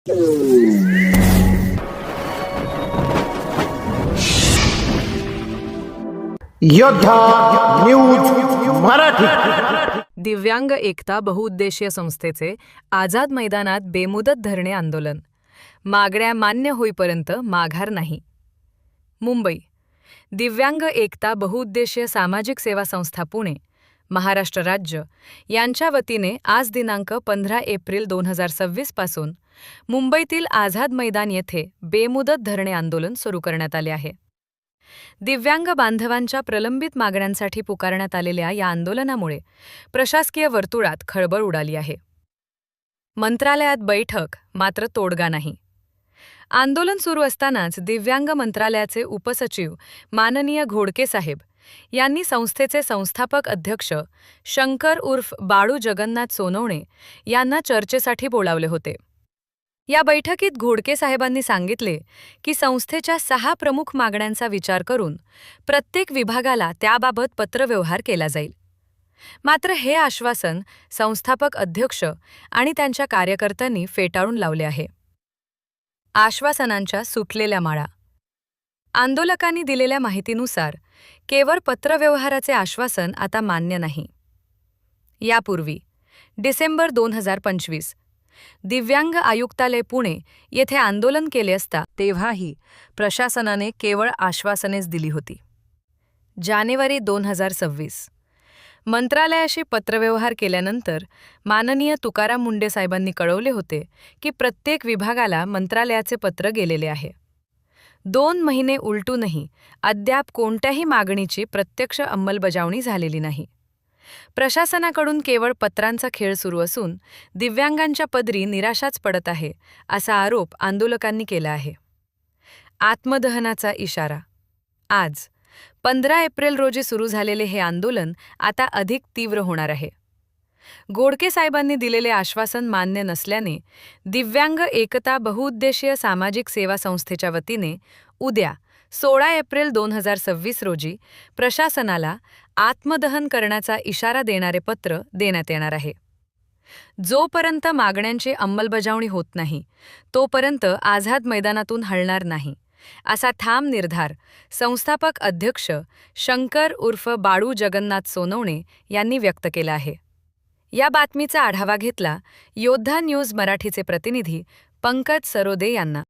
योद्धा न्यूज मराठी. दिव्यांग एकता बहुउद्देशीय संस्थेचे आझाद मैदानात बेमुदत धरणे आंदोलन. मागण्या मान्य होईपर्यंत माघार नाही. मुंबई. दिव्यांग एकता बहुउद्देशीय सामाजिक सेवा संस्था पुणे, महाराष्ट्र राज्य यांच्या वतीने आज दिनांक 15 एप्रिल 2026 पासून मुंबईतील आझाद मैदान येथे बेमुदत धरणे आंदोलन सुरू करण्यात आले आहे. दिव्यांग बांधवांच्या प्रलंबित मागण्यांसाठी पुकारण्यात आलेल्या या आंदोलनामुळे प्रशासकीय वर्तुळात खळबळ उडाली आहे. मंत्रालयात बैठक, मात्र तोडगा नाही. आंदोलन सुरू असतानाच दिव्यांग मंत्रालयाचे उपसचिव माननीय घोडके साहेब यांनी संस्थेचे संस्थापक अध्यक्ष शंकर उर्फ बाळू जगन्नाथ सोनवणे यांना चर्चेसाठी बोलावले होते. या बैठकीत घोडके साहेबांनी सांगितले की संस्थेच्या 6 प्रमुख मागण्यांचा विचार करून प्रत्येक विभागाला त्याबाबत पत्रव्यवहार केला जाईल. मात्र हे आश्वासन संस्थापक अध्यक्ष आणि त्यांच्या कार्यकर्त्यांनी फेटाळून लावले आहे. आश्वासनांच्या सुटलेल्या माळा. आंदोलकांनी दिलेल्या माहितीनुसार केवळ पत्रव्यवहाराचे आश्वासन आता मान्य नाही. यापूर्वी डिसेंबर 2025 दिव्यांग आयुक्तालय पुणे येथे आंदोलन केले असता तेव्हाही प्रशासनाने केवळ आश्वासनेच दिली होती. जानेवारी 2026 मंत्रालयाशी पत्रव्यवहार केल्यानंतर माननीय तुकाराम मुंडे साहेबांनी कळवले होते की प्रत्येक विभागाला मंत्रालयाचे पत्र गेलेले आहे. 2 महिने उलटूनही अद्याप कोणत्याही मागणीची प्रत्यक्ष अंमलबजावणी झालेली नाही. प्रशासनाकडून केवळ पत्रांचा खेळ सुरू असून दिव्यांगांच्या पदरी निराशाच पडत आहे, असा आरोप आंदोलकांनी केला आहे. आत्मदहनाचा इशारा. आज 15 एप्रिल रोजी सुरू झालेले हे आंदोलन आता अधिक तीव्र होणार आहे. घोडके साहेबांनी दिलेले आश्वासन मान्य नसल्याने दिव्यांग एकता बहुउद्देशीय सामाजिक सेवा संस्थेच्या वतीने उद्या 16 एप्रिल 2026 रोजी प्रशासनाला आत्मदहन करण्याचा इशारा देणारे पत्र देण्यात येणार आहे. जोपर्यंत मागण्यांची अंमलबजावणी होत नाही तोपर्यंत आझाद मैदानातून हलणार नाही, असा ठाम निर्धार संस्थापक अध्यक्ष शंकर उर्फ बाळू जगन्नाथ सोनवणे यांनी व्यक्त केला आहे. या बातमीचा आढावा घेतला योद्धा न्यूज मराठीचे प्रतिनिधी पंकज सरोदे यांना.